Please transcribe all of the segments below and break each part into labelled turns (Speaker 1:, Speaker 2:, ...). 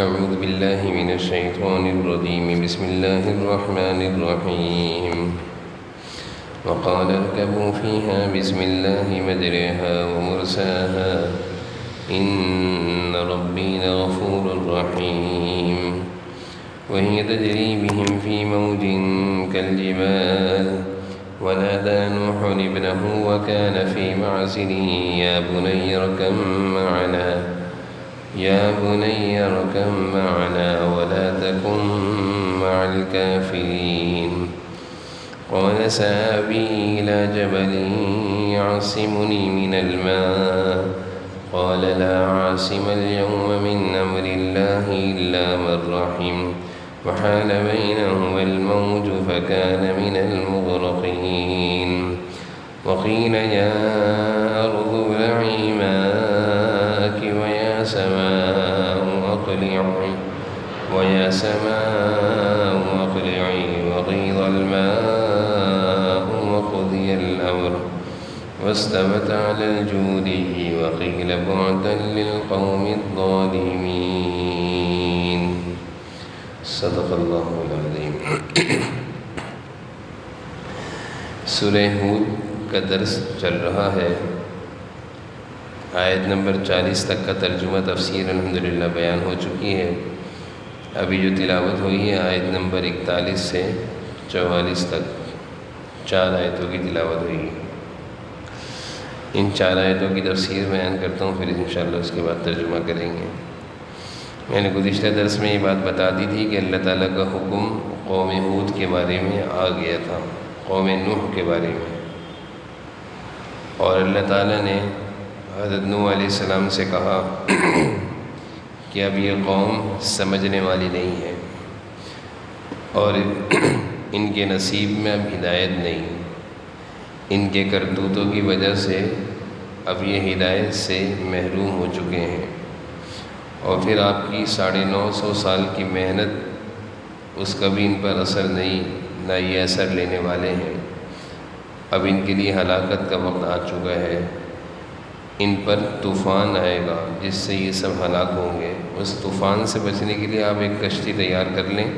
Speaker 1: أعوذ بالله من الشيطان الرجيم بسم الله الرحمن الرحيم وقال اركبوا فيها بسم الله مجريها ومرساها إن ربي لغفور رحيم وهي تجري بهم في موج كالجبال ونادى نوح ابنه وكان في معزل يا بني اركب معنا ولا تكن مع الكافرين قال سآوي إلى جبل يعصمني من الماء قال لا عاصم اليوم من أمر الله إلا من رحم وحال بينهما الموج فكان من المغرقين وقيل يا أرض ابلعي ماءك ويا سماء أقلعي وغيض الماء وقضي الأمر واستوت على الجودي وقيل بعدا للقوم الظالمين صدق اللہ العظیم۔ سورہ ہود کا درس چل رہا ہے۔ آیت نمبر 40 تک کا ترجمہ تفسیر الحمدللہ بیان ہو چکی ہے۔ ابھی جو تلاوت ہوئی ہے آیت نمبر 41 سے 44 تک 4 آیتوں کی تلاوت ہوئی ہے۔ ان 4 آیتوں کی تفسیر بیان کرتا ہوں، پھر انشاءاللہ اس کے بعد ترجمہ کریں گے۔ میں نے گزشتہ درس میں یہ بات بتا دی تھی کہ اللہ تعالیٰ کا حکم قوم ہود کے بارے میں آ گیا تھا، قوم نوح کے بارے میں، اور اللہ تعالیٰ نے حضرت نوح علیہ السلام سے کہا کہ اب یہ قوم سمجھنے والی نہیں ہے اور ان کے نصیب میں اب ہدایت نہیں، ان کے کرتوتوں کی وجہ سے اب یہ ہدایت سے محروم ہو چکے ہیں، اور پھر آپ کی 950 سال کی محنت اس کا بھی ان پر اثر نہیں، نہ یہ اثر لینے والے ہیں۔ اب ان کے لیے ہلاکت کا وقت آ چکا ہے، ان پر طوفان آئے گا جس سے یہ سب ہلاک ہوں گے۔ اس طوفان سے بچنے کے لیے آپ ایک کشتی تیار کر لیں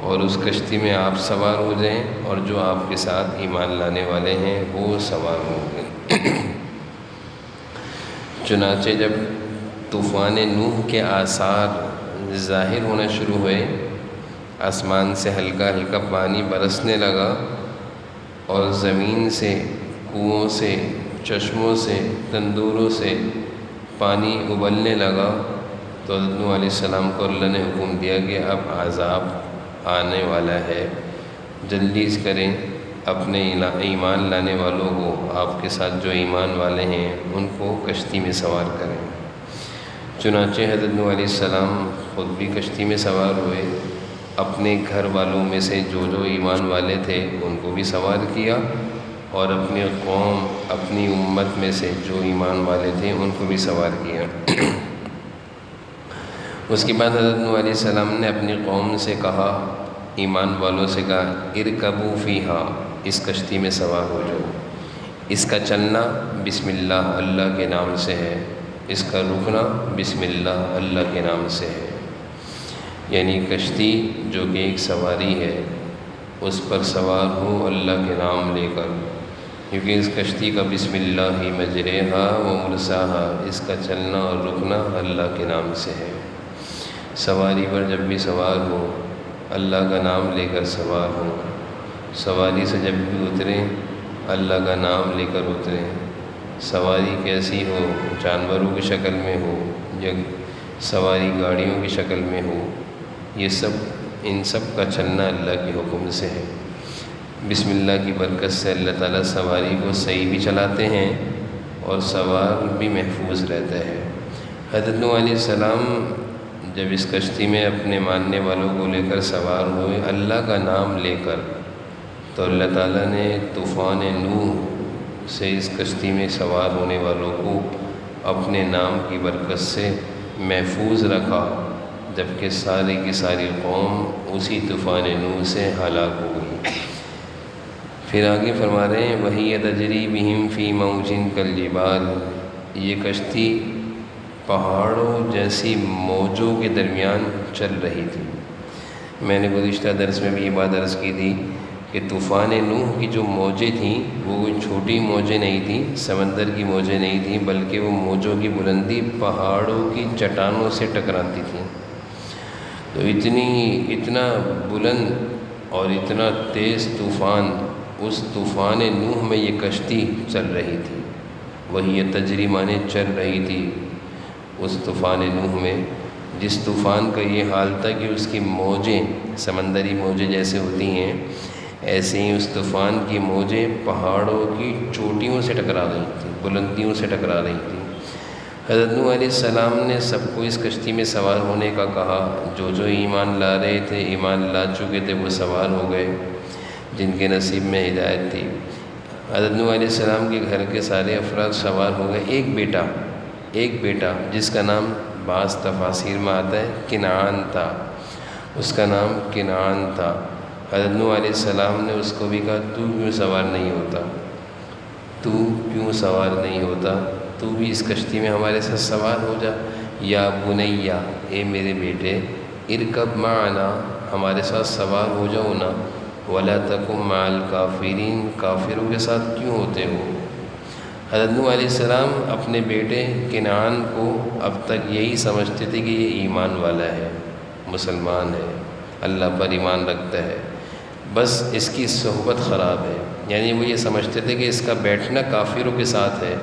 Speaker 1: اور اس کشتی میں آپ سوار ہو جائیں، اور جو آپ کے ساتھ ایمان لانے والے ہیں وہ سوار ہوں گے۔ چنانچہ جب طوفان نوح کے آثار ظاہر ہونا شروع ہوئے، آسمان سے ہلکا ہلکا پانی برسنے لگا اور زمین سے، کنوؤں سے، چشموں سے، تندوروں سے پانی ابلنے لگا، تو حضرت نوح علیہ السلام کو اللہ نے حکم دیا کہ اب عذاب آنے والا ہے، جلدی کریں، اپنے ایمان لانے والوں کو، آپ کے ساتھ جو ایمان والے ہیں ان کو کشتی میں سوار کریں۔ چنانچہ حضرت نوح علیہ السلام خود بھی کشتی میں سوار ہوئے، اپنے گھر والوں میں سے جو ایمان والے تھے ان کو بھی سوار کیا، اور اپنی قوم، اپنی امت میں سے جو ایمان والے تھے ان کو بھی سوار کیا۔ اس کے بعد حضرت نوح علیہ السلام نے اپنی قوم سے کہا، ایمان والوں سے کہا، ارکبوا فیہا، اس کشتی میں سوار ہو جاؤ، اس کا چلنا بسم اللہ اللہ کے نام سے ہے، اس کا رکنا بسم اللہ اللہ کے نام سے ہے۔ یعنی کشتی جو کہ ایک سواری ہے، اس پر سوار ہو اللہ کے نام لے کر، کیونکہ اس کشتی کا بسم اللہ مجریہا و مرساہا، اس کا چلنا اور رکنا اللہ کے نام سے ہے۔ سواری پر جب بھی سوار ہو اللہ کا نام لے کر سوار ہو، سواری سے جب بھی اتریں اللہ کا نام لے کر اتریں۔ سواری کیسی ہو، جانوروں کی شکل میں ہو یا سواری گاڑیوں کی شکل میں ہو، یہ سب، ان سب کا چلنا اللہ کے حکم سے ہے۔ بسم اللہ کی برکت سے اللہ تعالیٰ سواری کو صحیح بھی چلاتے ہیں اور سوار بھی محفوظ رہتا ہے۔ حضرت نوح علیہ السلام جب اس کشتی میں اپنے ماننے والوں کو لے کر سوار ہوئے اللہ کا نام لے کر، تو اللہ تعالیٰ نے طوفان نوح سے اس کشتی میں سوار ہونے والوں کو اپنے نام کی برکت سے محفوظ رکھا، جبکہ ساری کی ساری قوم اسی طوفان نوح سے ہلاک ہو گئی۔ پھر آگے فرما رہے ہیں وَهِيَ تَجْرِي بِهِمْ فِي مَوْجٍ كَالْجِبَالِ، یہ کشتی پہاڑوں جیسی موجوں کے درمیان چل رہی تھی۔ میں نے گزشتہ درس میں بھی یہ بات عرض کی تھی کہ طوفان نوح کی جو موجیں تھیں وہ کوئی چھوٹی موجیں نہیں تھیں، سمندر کی موجیں نہیں تھیں، بلکہ وہ موجوں کی بلندی پہاڑوں کی چٹانوں سے ٹکراتی تھیں۔ تو اتنا بلند اور اتنا تیز طوفان، اس طوفان نوح میں یہ کشتی چل رہی تھی، وہی تجری مانے چل رہی تھی اس طوفان نوح میں، جس طوفان کا یہ حال تھا کہ اس کی موجیں سمندری موجیں جیسے ہوتی ہیں ایسے ہی اس طوفان کی موجیں پہاڑوں کی چوٹیوں سے ٹکرا رہی تھیں، بلندیوں سے ٹکرا رہی تھیں۔ حضرت نوح علیہ السلام نے سب کو اس کشتی میں سوار ہونے کا کہا، جو ایمان لا رہے تھے، ایمان لا چکے تھے، وہ سوار ہو گئے جن کے نصیب میں ہدایت تھی۔ حضرت نوح علیہ السلام کے گھر کے سارے افراد سوار ہو گئے، ایک بیٹا جس کا نام بعض تفاسیر میں آتا ہے کنعان تھا، اس کا نام کنعان تھا۔ حضرت نوح علیہ السلام نے اس کو بھی کہا تو کیوں سوار نہیں ہوتا، تو بھی اس کشتی میں ہمارے ساتھ سوار ہو جا۔ یا بنیا، اے میرے بیٹے، ارکب معنا، ہمارے ساتھ سوار ہو جاؤ نا، ولا تکن مع الکافرین، کافروں کے ساتھ کیوں ہوتے ہو۔ حضرت نوح علیہ السلام اپنے بیٹے کنعان کو اب تک یہی سمجھتے تھے کہ یہ ایمان والا ہے، مسلمان ہے، اللہ پر ایمان رکھتا ہے، بس اس کی صحبت خراب ہے، یعنی وہ یہ سمجھتے تھے کہ اس کا بیٹھنا کافروں کے ساتھ ہے،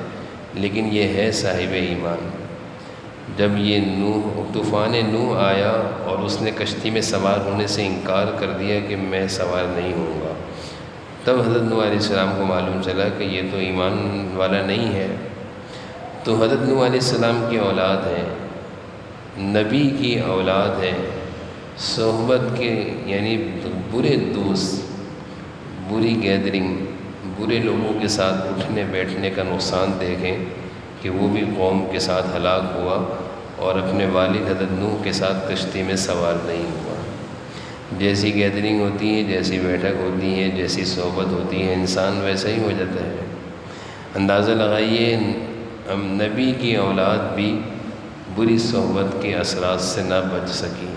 Speaker 1: لیکن یہ ہے صاحب ایمان۔ جب یہ طوفان نوح آیا اور اس نے کشتی میں سوار ہونے سے انکار کر دیا کہ میں سوار نہیں ہوں گا، تب حضرت نوح علیہ السلام کو معلوم چلا کہ یہ تو ایمان والا نہیں ہے۔ تو حضرت نوح علیہ السلام کی اولاد ہے، نبی کی اولاد ہے، صحبت کے یعنی برے دوست، بری گیدرنگ، برے لوگوں کے ساتھ اٹھنے بیٹھنے کا نقصان دیکھیں کہ وہ بھی قوم کے ساتھ ہلاک ہوا اور اپنے والد حضرت نوح کے ساتھ کشتی میں سوار نہیں ہوا۔ جیسی گیدرنگ ہوتی ہے، جیسی بیٹھک ہوتی ہے، جیسی صحبت ہوتی ہے، انسان ویسا ہی ہو جاتا ہے۔ اندازہ لگائیے نبی کی اولاد بھی بری صحبت کے اثرات سے نہ بچ سکی،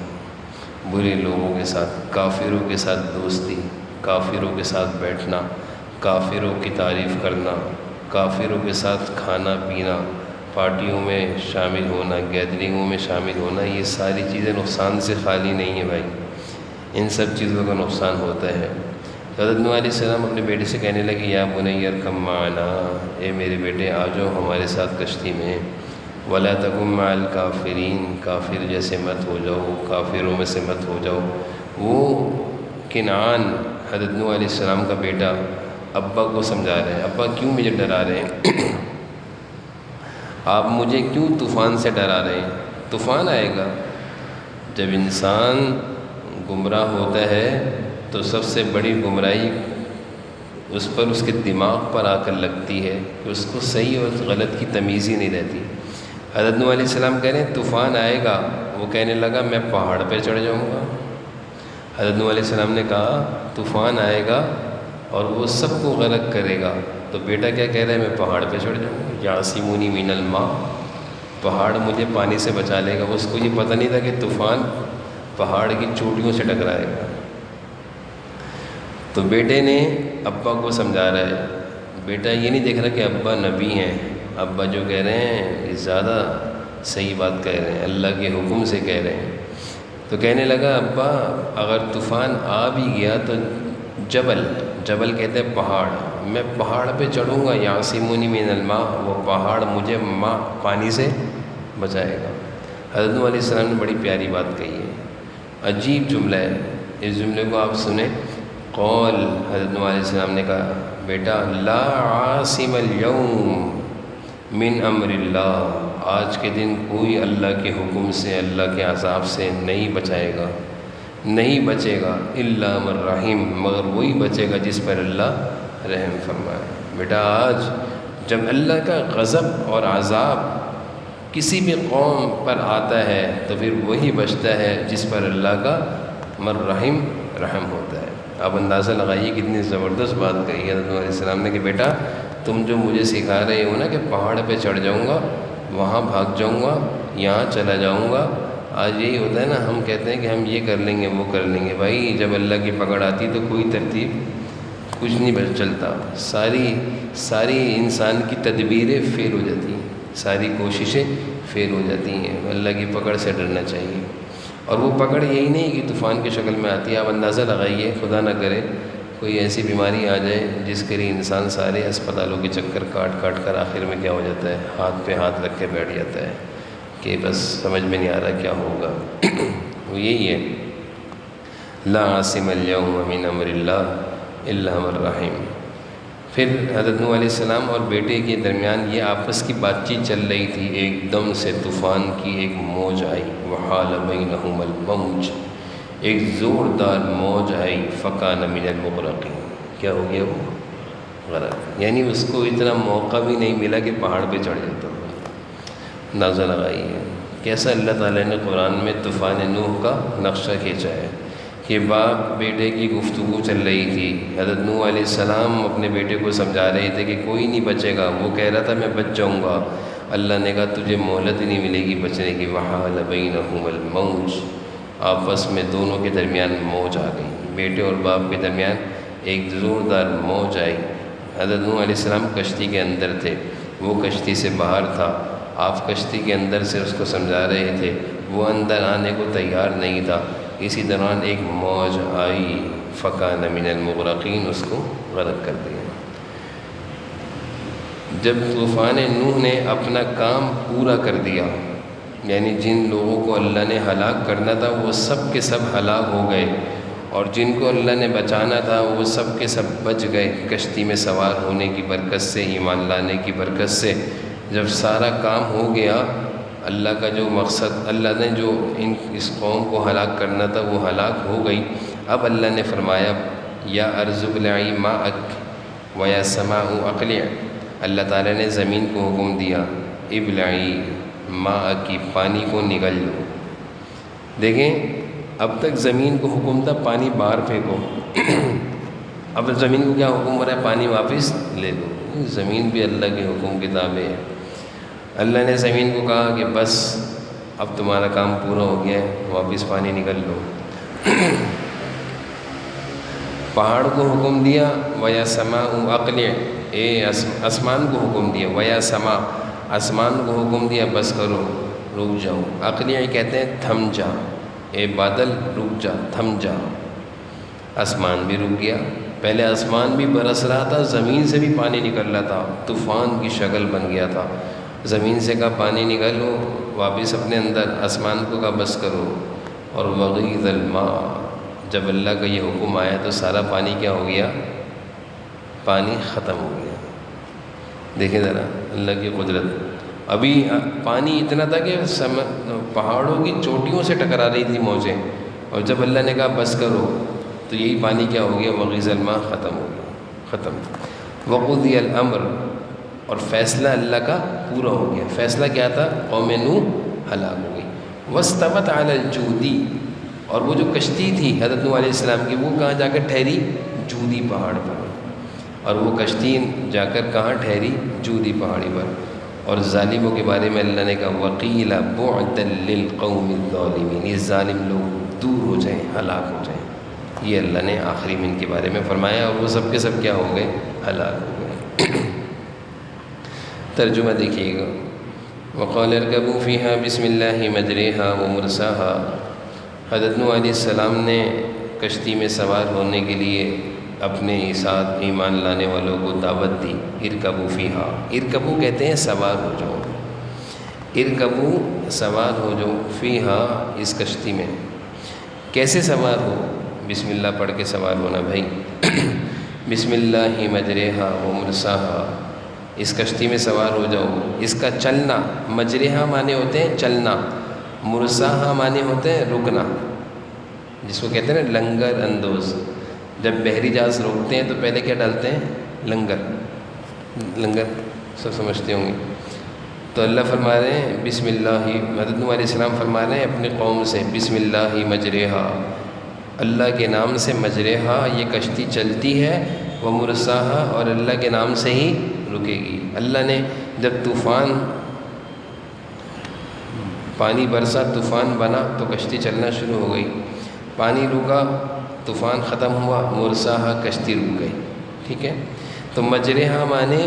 Speaker 1: برے لوگوں کے ساتھ، کافروں کے ساتھ دوستی، کافروں کے ساتھ بیٹھنا، کافروں کی تعریف کرنا، کافروں کے ساتھ کھانا پینا، پارٹیوں میں شامل ہونا، گیدرنگوں میں شامل ہونا، یہ ساری چیزیں نقصان سے خالی نہیں ہیں بھائی، ان سب چیزوں کا نقصان ہوتا ہے۔ حضرت نوح علیہ السلام اپنے بیٹے سے کہنے لگے یا بنی ارکب معنا، اے میرے بیٹے آ جاؤ ہمارے ساتھ کشتی میں، ولا تکن مع الکافرین، کافر جیسے مت ہو جاؤ، کافروں میں سے مت ہو جاؤ۔ وہ کنعان حضرت نوح علیہ السلام کا بیٹا ابا کو سمجھا رہے ہیں، ابا کیوں مجھے ڈرا رہے ہیں، آپ مجھے کیوں طوفان سے ڈرا رہے ہیں؟ طوفان آئے گا، جب انسان گمراہ ہوتا ہے تو سب سے بڑی گمراہی اس پر اس کے دماغ پر آ کر لگتی ہے کہ اس کو صحیح اور غلط کی تمیز ہی نہیں رہتی۔ حضرت نوح علیہ السلام کہہ رہے ہیں طوفان آئے گا، وہ کہنے لگا میں پہاڑ پہ چڑھ جاؤں گا۔ حضرت نوح علیہ السلام نے کہا طوفان آئے گا اور وہ سب کو غرق کرے گا، تو بیٹا کیا کہہ رہا ہے میں پہاڑ پہ چڑھ جاؤں گا، یعصمونی من الماء، پہاڑ مجھے پانی سے بچا لے گا۔ اس کو یہ پتہ نہیں تھا کہ طوفان پہاڑ کی چوٹیوں سے ٹکرائے گا۔ تو بیٹے نے ابا کو سمجھا رہا ہے، بیٹا یہ نہیں دیکھ رہا کہ ابا نبی ہیں، ابا جو کہہ رہے ہیں یہ زیادہ صحیح بات کہہ رہے ہیں، اللہ کے حکم سے کہہ رہے ہیں۔ تو کہنے لگا ابا اگر طوفان آ بھی گیا تو جبل کہتے ہیں پہاڑ، میں پہاڑ پہ چڑھوں گا، یعصمونی من الماء، وہ پہاڑ مجھے پانی سے بچائے گا۔ حضرت نوح علیہ السلام نے بڑی پیاری بات کہی ہے، عجیب جملہ ہے، اس جملے کو آپ سنیں۔ قول حضرت نوح علیہ السلام نے کہا بیٹا لا عاصم اليوم من امر اللہ، آج کے دن کوئی اللہ کے حکم سے، اللہ کے عذاب سے نہیں بچے گا الا من رحم، مگر وہی بچے گا جس پر اللہ رحم فرمائے۔ بیٹا آج جب اللہ کا غضب اور عذاب کسی بھی قوم پر آتا ہے تو پھر وہی بچتا ہے جس پر اللہ کا رحم ہوتا ہے۔ آپ اندازہ لگائیے کتنی زبردست بات کہی ہے حضرت نوح علیہ السلام نے کہ بیٹا تم جو مجھے سکھا رہے ہو نا کہ پہاڑ پہ چڑھ جاؤں گا، وہاں بھاگ جاؤں گا، یہاں چلا جاؤں گا۔ آج یہی ہوتا ہے نا، ہم کہتے ہیں کہ ہم یہ کر لیں گے وہ کر لیں گے، بھائی جب اللہ کی پکڑ آتی تو کوئی ترتیب کچھ نہیں چلتا، ساری انسان کی تدبیریں فیل ہو جاتی ہیں، ساری کوششیں فیل ہو جاتی ہیں۔ اللہ کی پکڑ سے ڈرنا چاہیے، اور وہ پکڑ یہی نہیں کہ طوفان کی شکل میں آتی ہے۔ آپ اندازہ لگائیے، خدا نہ کرے کوئی ایسی بیماری آ جائے جس کے لیے انسان سارے اسپتالوں کے چکر کاٹ کر آخر میں کیا ہو جاتا ہے، ہاتھ پہ ہاتھ رکھ کے بیٹھ جاتا ہے کہ بس سمجھ میں نہیں آ رہا کیا ہوگا۔ وہ یہی ہے، لا عاصم اليوم من امر اللہ الا من رحم۔ پھر حضرت نوح علیہ السلام اور بیٹے کے درمیان یہ آپس کی بات چیت چل رہی تھی، ایک دم سے طوفان کی ایک موج آئی، وحال بینہم الموج، ایک زوردار موج آئی، فکان من المغرقین، کیا ہو گیا وہ غرق، یعنی اس کو اتنا موقع بھی نہیں ملا کہ پہاڑ پہ چڑھ جاتا۔ اندازہ لگائیے کیسا اللہ تعالیٰ نے قرآن میں طوفان نوح کا نقشہ کھینچا ہے کہ باپ بیٹے کی گفتگو چل رہی تھی، حضرت نوح علیہ السلام اپنے بیٹے کو سمجھا رہے تھے کہ کوئی نہیں بچے گا، وہ کہہ رہا تھا میں بچ جاؤں گا، اللہ نے کہا تجھے مہلت ہی نہیں ملے گی بچنے کی، وحال بینہم الموج، آپس میں دونوں کے درمیان موج آ گئی، بیٹے اور باپ کے درمیان ایک زوردار موج آئی۔ حضرت نوح علیہ السلام کشتی کے اندر تھے، وہ کشتی سے باہر تھا، آپ کشتی کے اندر سے اس کو سمجھا رہے تھے، وہ اندر آنے کو تیار نہیں تھا۔ اسی دوران ایک موج آئی، فکان من المغرقین، اس کو غرق کر دیا۔ جب طوفان نوح نے اپنا کام پورا کر دیا، یعنی جن لوگوں کو اللہ نے ہلاک کرنا تھا وہ سب کے سب ہلاک ہو گئے، اور جن کو اللہ نے بچانا تھا وہ سب کے سب بچ گئے کشتی میں سوار ہونے کی برکت سے، ایمان لانے کی برکت سے۔ جب سارا کام ہو گیا، اللہ کا جو مقصد، اللہ نے جو اس قوم کو ہلاک کرنا تھا وہ ہلاک ہو گئی۔ اب اللہ نے فرمایا یا ارض ابلعی ماءک ویا سماء اقلع، اللہ تعالیٰ نے زمین کو حکم دیا ابلعی ماءک، پانی کو نگل لو۔ دیکھیں اب تک زمین کو حکم تھا پانی باہر پھینکو، اب زمین کو کیا حکم ہو رہا ہے، پانی واپس لے لو۔ زمین بھی اللہ کے حکم کے تابع ہے۔ اللہ نے زمین کو کہا کہ بس اب تمہارا کام پورا ہو گیا ہے، واپس پانی نکل لو۔ پہاڑ کو حکم دیا ویا سماء اقلع، آسمان کو حکم دیا، ویا سماء، آسمان کو حکم دیا بس کرو، رک جاؤ۔ اقلع کہتے ہیں تھم جا، اے بادل رک جا، تھم جا۔ آسمان بھی رک گیا، پہلے آسمان بھی برس رہا تھا، زمین سے بھی پانی نکل رہا تھا، طوفان کی شکل بن گیا تھا۔ زمین سے کہا پانی نکالو، واپس اپنے اندر، آسمان کو کہا بس کرو، اور وغیض الماء، جب اللہ کا یہ حکم آیا تو سارا پانی کیا ہو گیا، پانی ختم ہو گیا۔ دیکھیں ذرا اللہ کی قدرت، ابھی پانی اتنا تھا کہ پہاڑوں کی چوٹیوں سے ٹکرا رہی تھی موجیں، اور جب اللہ نے کہا بس کرو تو یہی پانی کیا ہو گیا، وغیض الماء، ختم ہو گیا، ختم۔ وقضی الامر، اور فیصلہ اللہ کا پورا ہو گیا۔ فیصلہ کیا تھا، قوم نوح ہلاک ہو گئی۔ واستوت علی الجودی، اور وہ جو کشتی تھی حضرت نوح علیہ السلام کی، وہ کہاں جا کر ٹھہری، جودی پہاڑ پر، اور وہ کشتی جا کر کہاں ٹھہری، جودی پہاڑی پر۔ اور ظالموں کے بارے میں اللہ نے کہا وقیل بعدا للقوم الظالمین، یہ ظالم لوگ دور ہو جائیں، ہلاک ہو جائیں، یہ اللہ نے آخری میں ان کے بارے میں فرمایا، اور وہ سب کے سب کیا ہو گئے، ہلاک ہو گئے۔ ترجمہ دیکھیے گا، وقال اركبوا فيها بسم الله مجريها ومرساها، حضرت نوح علیہ السلام نے کشتی میں سوار ہونے کے لیے اپنے ساتھ ایمان لانے والوں کو دعوت دی۔ ارکبوا فيها، ارکبوا کہتے ہیں سوار ہو جاؤ، ارکبوا سوار ہو جاؤ، فيها اس کشتی میں۔ کیسے سوار ہو، بسم اللہ پڑھ کے سوار ہونا بھائی۔ بسم اللہ مجریہا ومرساہا، اس کشتی میں سوار ہو جاؤ۔ اس کا چلنا، مجریہا معنی ہوتے ہیں چلنا، مرساہا معنی ہوتے ہیں رکنا، جس کو کہتے ہیں نا لنگر اندوز۔ جب بحری جہاز روکتے ہیں تو پہلے کیا ڈالتے ہیں، لنگر، لنگر سب سمجھتے ہوں گے۔ تو اللہ فرما رہے ہیں بسم اللہ، حضرت نوح علیہ السلام فرما رہے ہیں اپنی قوم سے بسم اللہ مجریہا، اللہ کے نام سے مجریہا یہ کشتی چلتی ہے، وہ مرساہا اور اللہ کے نام سے ہی رکے گی۔ اللہ نے جب طوفان پانی برسا طوفان بنا تو کشتی چلنا شروع ہو گئی، پانی رکا طوفان ختم ہوا، مرساہا کشتی رک گئی، ٹھیک ہے۔ تو مجرہا مانے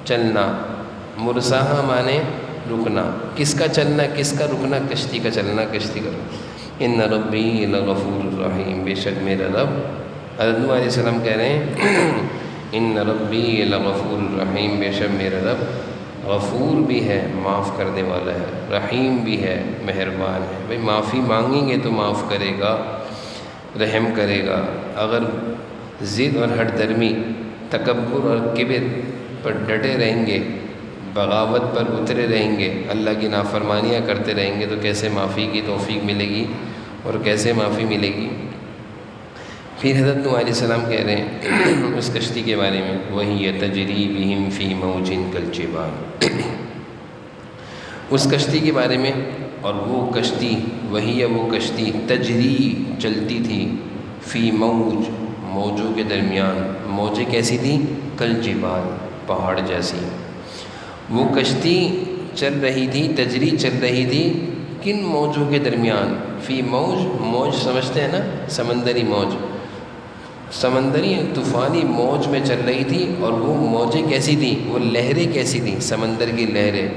Speaker 1: چلنا، مرساہا مانے رکنا، کس کا چلنا کس کا رکنا؟ کشتی کا چلنا، کشتی کا رکنا۔ ان ربی لغفور الرحیم، بے شک میرا رب، حضرت نوح علیہ السلام کہہ رہے ہیں ان ربی لغفور الرحیم، بے شک میرا رب غفور بھی ہے، معاف کرنے والا ہے، رحیم بھی ہے، مہربان ہے۔ بھئی معافی مانگیں گے تو معاف کرے گا، رحم کرے گا۔ اگر ضد اور ہٹ درمی، تکبر اور کبر پر ڈٹے رہیں گے، بغاوت پر اترے رہیں گے، اللہ کی نافرمانیاں کرتے رہیں گے، تو کیسے معافی کی توفیق ملے گی اور کیسے معافی ملے گی؟ پھر حضرت نوح علیہ السلام کہہ رہے ہیں اس کشتی کے بارے میں، وَهِيَ تَجْرِي بِهِمْ فِي مَوْجٍ كَالْجِبَالِ، اس کشتی کے بارے میں، اور وہ کشتی، وہی وہ کشتی، تجری چلتی تھی، فی موج موجوں کے درمیان، موجیں کیسی تھیں؟ کالجبال پہاڑ جیسی۔ وہ کشتی چل رہی تھی، تجری چل رہی تھی کن موجوں کے درمیان؟ فی موج، موج سمجھتے ہیں نا، سمندری موج، سمندری طوفانی موج میں چل رہی تھی، اور وہ موجیں کیسی تھیں؟ وہ لہریں کیسی تھیں؟ سمندر کی لہریں،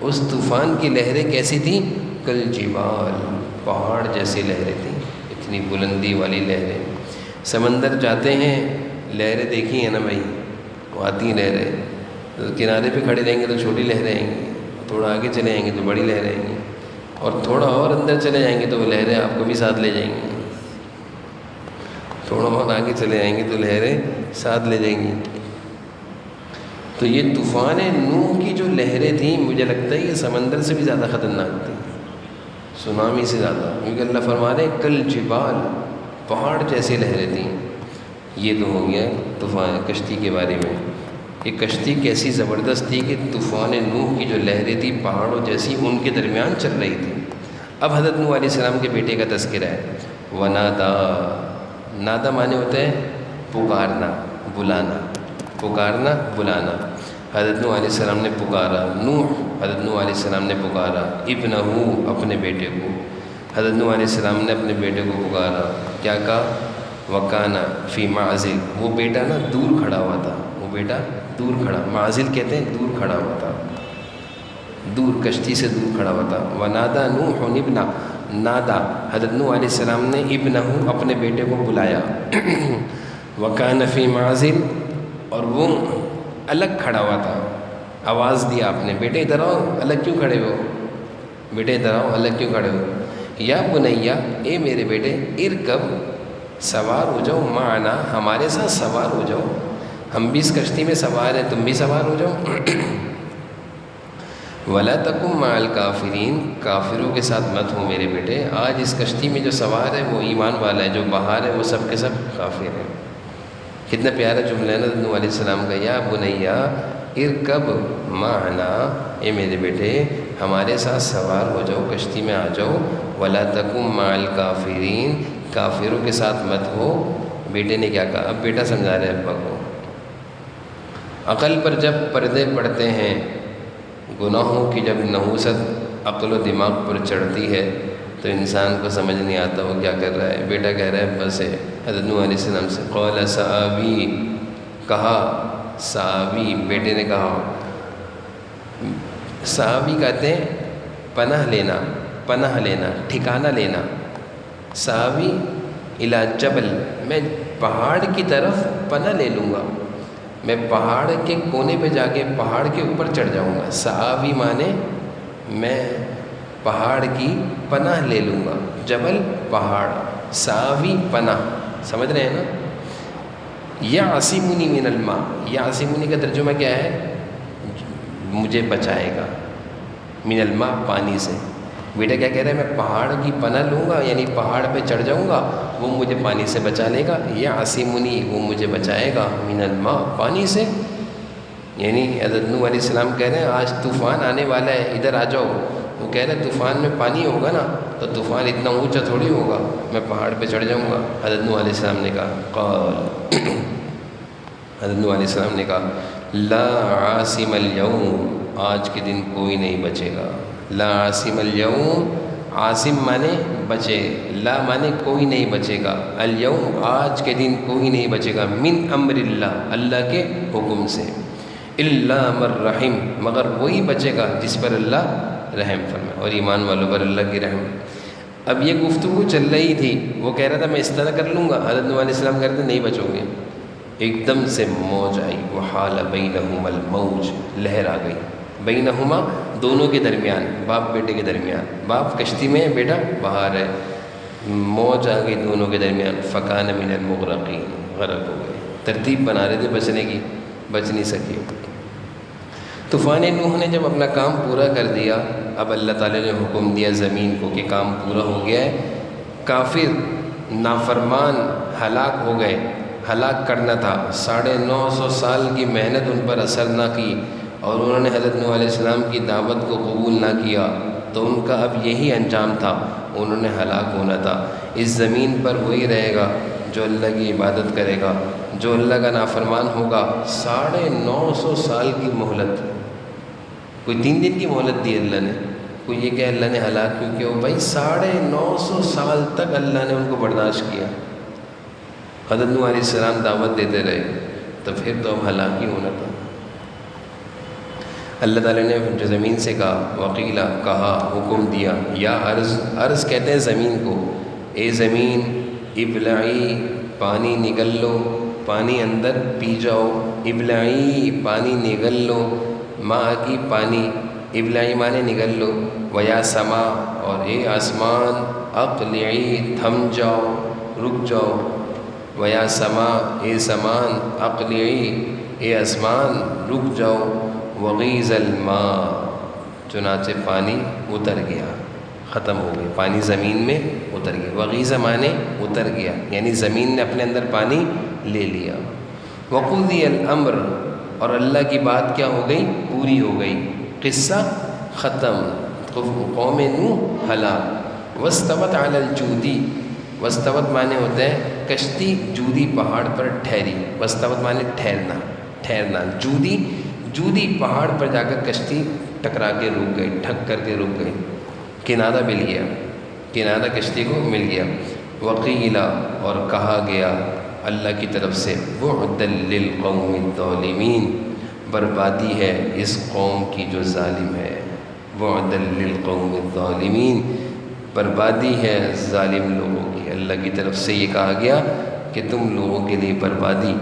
Speaker 1: اس طوفان کی لہریں کیسی تھیں؟ کالجبال پہاڑ جیسی لہریں تھیں، اتنی بلندی والی لہریں۔ سمندر جاتے ہیں، لہریں دیکھی ہیں نا بھائی، وہ آتی ہیں لہریں، کنارے پہ کھڑے رہیں گے تو چھوٹی لہریں آئیں گی، تھوڑا آگے چلے جائیں گے تو بڑی لہریں آئیں گی، اور تھوڑا اور اندر چلے جائیں گے تو وہ لہریں آپ کو بھی ساتھ لے جائیں گی، تھوڑا اور آگے چلے جائیں گے تو لہریں ساتھ لے جائیں گی۔ تو یہ طوفان نوح کی جو لہریں تھیں، مجھے لگتا ہے یہ سمندر سے بھی زیادہ خطرناک تھیں، سونامی سے زیادہ، کیونکہ اللہ فرما رہے ہیں کالجبال پہاڑ جیسی لہریں تھیں۔ یہ تو ہو گیا طوفان کشتی کے بارے میں۔ یہ کشتی کیسی زبردست تھی کہ طوفان نوح کی جو لہریں تھیں پہاڑوں جیسی، ان کے درمیان چل رہی تھی۔ اب حضرت نوح علیہ السلام کے بیٹے کا تذکرہ ہے۔ ونادا، نادا معنی ہوتا ہے پکارنا، بلانا، پکارنا، بلانا۔ حضرت نوح علیہ السلام نے پکارا، حضرت نوح علیہ السلام نے پکارا ابنہ، اپنے بیٹے کو۔ حضرت نوح علیہ السلام نے اپنے بیٹے کو پکارا، کیا کہا؟ وکانا فی معزل، وہ بیٹا نا دور کھڑا ہوا تھا، وہ بیٹا دور کھڑا، معزل کہتے ہیں دور کھڑا ہوا تھا، دور کشتی سے دور کھڑا ہوا تھا۔ ونادا نوح ابنہ، نادا حضرت نوح علیہ السلام نے ابنہ اپنے بیٹے کو بلایا، وکان فی معزل، اور وہ الگ کھڑا ہوا تھا۔ آواز دیا آپ نے، بیٹے ادھر آؤ، الگ کیوں کھڑے ہو؟ بیٹے ادھر آؤ، الگ کیوں کھڑے ہو؟ یا بنیا، اے میرے بیٹے، ارکب، سوار ہو جاؤ، معنا، ہمارے ساتھ سوار ہو جاؤ، ہم بھی اس کشتی میں سوار ہیں، تم بھی سوار ہو جاؤ۔ ولا تکن مع الکافرین، کافروں کے ساتھ مت ہو میرے بیٹے، آج اس کشتی میں جو سوار ہے وہ ایمان والا ہے، جو باہر ہے وہ سب کے سب کافر ہیں۔ کتنا پیارا جملہ ہے نا نوح علیہ السلام کا، یا بنیا ارکب معنا، اے میرے بیٹے ہمارے ساتھ سوار ہو جاؤ، کشتی میں آ جاؤ، ولا تکن مع الکافرین، کافروں کے ساتھ مت ہو۔ بیٹے نے کیا کہا؟ اب بیٹا سمجھا رہے ابا کو، عقل پر جب پردے پڑتے ہیں، گناہوں کی جب نحوست عقل و دماغ پر چڑھتی ہے تو انسان کو سمجھ نہیں آتا وہ کیا کر رہا ہے۔ بیٹا کہہ رہا ہے ابا سے، حضرت نوح علیہ السلام سے، قال سآوی، کہا سآوی، بیٹے نے کہا، سآوی کہتے ہیں پناہ لینا، پناہ لینا، ٹھکانہ لینا، سآوی الی جبل، میں پہاڑ کی طرف پناہ لے لوں گا، میں پہاڑ کے کونے پہ جا کے پہاڑ کے اوپر چڑھ جاؤں گا۔ سآوی مانے میں پہاڑ کی پناہ لے لوں گا، جبل پہاڑ، سآوی پناہ، سمجھ رہے ہیں نا؟ یعصمنی من الماء، یعصمنی کا ترجمہ کیا ہے؟ مجھے بچائے گا، من الماء پانی سے۔ بیٹا کیا کہہ رہا ہے؟ میں پہاڑ کی پناہ لوں گا، یعنی پہاڑ پہ چڑھ جاؤں گا، وہ مجھے پانی سے بچا لے گا، یعصمنی، وہ مجھے بچائے گا، من الماء پانی سے، یعنی حضرت نوح علیہ السلام کہہ رہے ہیں آج طوفان آنے والا ہے، ادھر آ جاؤ۔ وہ کہہ رہے ہیں طوفان میں پانی ہوگا نا تو طوفان اتنا اونچا تھوڑی ہوگا، میں پہاڑ پہ چڑھ جاؤں گا۔ حضرت نوح علیہ السلام نے کہا، قال، حضرت نوح علیہ السلام نے کہا، لا عاصم اليوم، آج کے دن کوئی نہیں بچے گا، لا عاصم الیوم، عاصم مانے بچے، لا مانے کوئی نہیں بچے گا، الیوم آج کے دن کوئی نہیں بچے گا، من امر اللہ اللہ کے حکم سے، الا من رحم مگر وہی بچے گا جس پر اللہ رحم فرمائے، اور ایمان والوں پر اللہ کی رحم۔ اب یہ گفتگو چل رہی تھی، وہ کہہ رہا تھا میں اس طرح کر لوں گا، حضرت نوح علیہ السلام کہہ رہے تھے نہیں بچو گے، ایک دم سے موج آئی، وحال بینہما الموج، لہر آ گئی، بینہما دونوں کے درمیان، باپ بیٹے کے درمیان، باپ کشتی میں ہے، بیٹا باہر ہے، موج آ گئی دونوں کے درمیان، فکان من المغرقین، غرق ہو گئے، ترتیب بنا رہے تھے بچنے کی، بچ نہیں سکے۔ طوفان نوح نے جب اپنا کام پورا کر دیا، اب اللہ تعالیٰ نے حکم دیا زمین کو کہ کام پورا ہو گیا ہے، کافر نافرمان ہلاک ہو گئے، ہلاک کرنا تھا، 950 سال کی محنت ان پر اثر نہ کی، اور انہوں نے حضرت نوح علیہ السلام کی دعوت کو قبول نہ کیا، تو ان کا اب یہی انجام تھا، انہوں نے ہلاک ہونا تھا۔ اس زمین پر وہی رہے گا جو اللہ کی عبادت کرے گا، جو اللہ کا نافرمان ہوگا، 950 سال کی مہلت، کوئی 3 دن کی مہلت دی اللہ نے، کوئی یہ کہ اللہ نے ہلاک کیوں کیا، بھائی 950 سال تک اللہ نے ان کو برداشت کیا، حضرت نوح علیہ السلام دعوت دیتے رہے، تو پھر تو اب ہلاک ہی ہونا تھا۔ اللہ تعالیٰ نے جو زمین سے کہا، وقیلا کہا، حکم دیا، یا ارض کہتے ہیں زمین کو، اے زمین ابلعی پانی نگل لو، پانی اندر پی جاؤ، ابلعی پانی نگل لو، ماں کی پانی، ابلعی مانے نگل لو، ویا سما اور اے آسمان اقلعی تھم جاؤ، رک جاؤ، ویا سما اے سمان اقلعی اے آسمان رک جاؤ، وغیظ الماء چنانچہ پانی اتر گیا، ختم ہو گیا، پانی زمین میں اتر گیا، وغیظ مانے اتر گیا، یعنی زمین نے اپنے اندر پانی لے لیا، وقضی الامر اور اللہ کی بات کیا ہو گئی، پوری ہو گئی، قصہ ختم، قوم نوح ہلاک، واستوت علی الجودی، واستوت مانے ہوتے ہیں کشتی جودی پہاڑ پر ٹھہری، واستوت مانے ٹھہرنا، ٹھہرنا، جودی پہاڑ پر جا کر کشتی ٹکرا کے رک گئی، ٹھک کر کے رک گئی، کنارہ مل گیا، کنارہ کشتی کو مل گیا، وقیلا اور کہا گیا اللہ کی طرف سے، بعدا للقوم الظالمین بربادی ہے اس قوم کی جو ظالم ہے، بعدا للقوم الظالمین بربادی ہے ظالم لوگوں کی، اللہ کی طرف سے یہ کہا گیا کہ تم لوگوں کے لیے بربادی،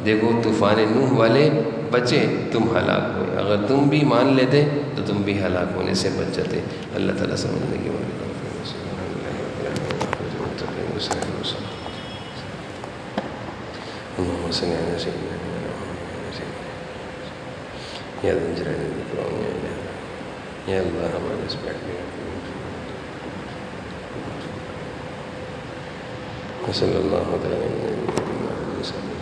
Speaker 1: دیکھو طوفان نوح والے بچے، تم ہلاک ہوئے، اگر تم بھی مان لیتے تو تم بھی ہلاک ہونے سے بچ جاتے۔ اللہ تعالیٰ سمجھنے کی یا اللہ ہمارے اس بیٹھنے صلی اللہ علیہ وسلم۔